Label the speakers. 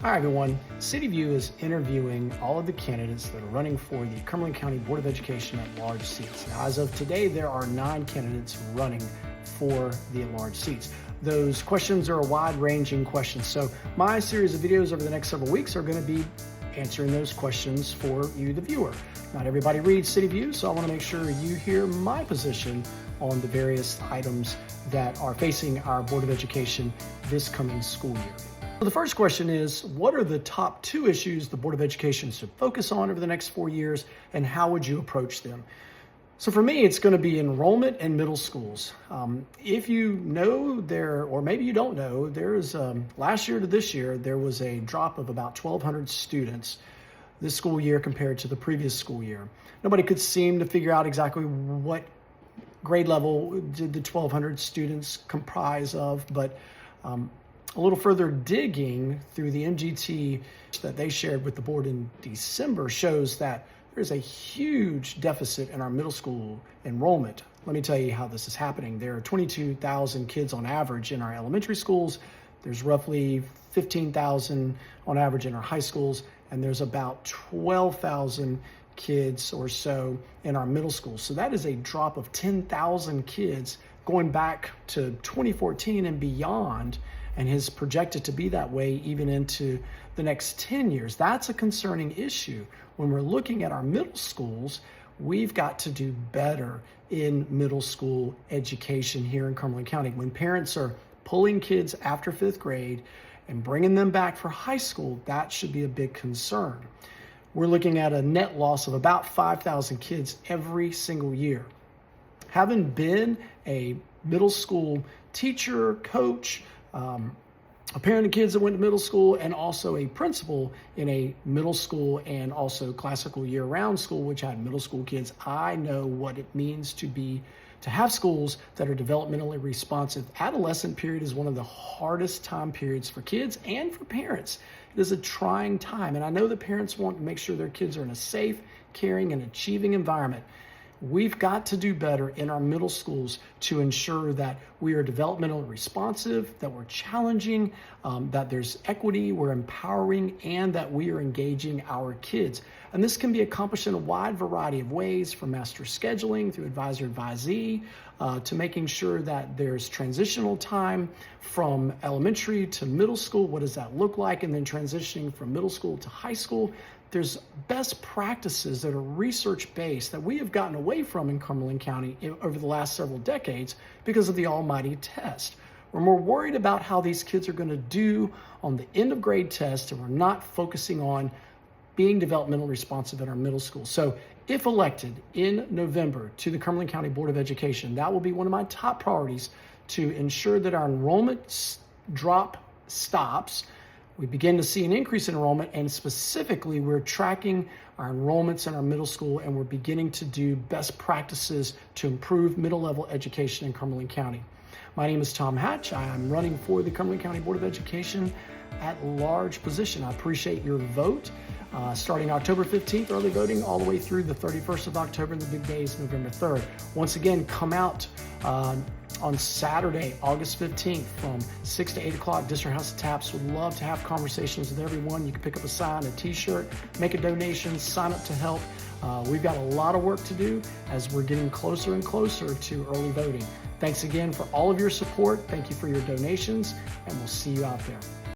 Speaker 1: Hi everyone, CityView is interviewing all of the candidates that are running for the Cumberland County Board of Education at-large seats. Now, as of today, there are 9 candidates running for the at-large seats. Those questions are a wide-ranging questions, so my series of videos over the next several weeks are going to be answering those questions for you, the viewer. Not everybody reads CityView, so I want to make sure you hear my position on the various items that are facing our Board of Education this coming school year. So the first question is, what are the top 2 issues the Board of Education should focus on over the next 4 years, and how would you approach them? So for me, it's going to be enrollment in middle schools. If you know or maybe you don't know, there's last year to this year, there was a drop of about 1,200 students this school year compared to the previous school year. Nobody could seem to figure out exactly what grade level did the 1,200 students comprise of, but a little further digging through the MGT that they shared with the board in December shows that there's a huge deficit in our middle school enrollment. Let me tell you how this is happening. There are 22,000 kids on average in our elementary schools. There's roughly 15,000 on average in our high schools, and there's about 12,000 kids or so in our middle schools. So that is a drop of 10,000 kids going back to 2014 and beyond, and is projected to be that way even into the next 10 years. That's a concerning issue. When we're looking at our middle schools, we've got to do better in middle school education here in Cumberland County. When parents are pulling kids after 5th grade and bringing them back for high school, that should be a big concern. We're looking at a net loss of about 5,000 kids every single year. Having been a middle school teacher, coach, a parent of kids that went to middle school, and also a principal in a middle school and also classical year-round school, which had middle school kids, I know what it means to have schools that are developmentally responsive. Adolescent period is one of the hardest time periods for kids and for parents. It is a trying time, and I know that parents want to make sure their kids are in a safe, caring, and achieving environment. We've got to do better in our middle schools to ensure that we are developmentally responsive, that we're challenging, that there's equity, we're empowering, and that we are engaging our kids. And this can be accomplished in a wide variety of ways, from master scheduling through advisor-advisee, to making sure that there's transitional time from elementary to middle school. What does that look like? And then transitioning from middle school to high school. There's best practices that are research-based that we have gotten away from in Cumberland County over the last several decades because of the almighty test. We're more worried about how these kids are going to do on the end of grade test, and we're not focusing on being developmentally responsive in our middle school. So if elected in November to the Cumberland County Board of Education, that will be one of my top priorities to ensure that our enrollment drop stops. We begin to see an increase in enrollment, and specifically we're tracking our enrollments in our middle school, and we're beginning to do best practices to improve middle level education in Cumberland County. My name is Tom Hatch. I am running for the Cumberland County Board of Education at large position. I appreciate your vote. Starting October 15th, early voting, all the way through the 31st of October, and the big day is November 3rd. Once again, come out on Saturday, August 15th from 6 to 8 o'clock, District House of Taps. Would love to have conversations with everyone. You can pick up a sign, a t-shirt, make a donation, sign up to help. We've got a lot of work to do as we're getting closer and closer to early voting. Thanks again for all of your support. Thank you for your donations, and we'll see you out there.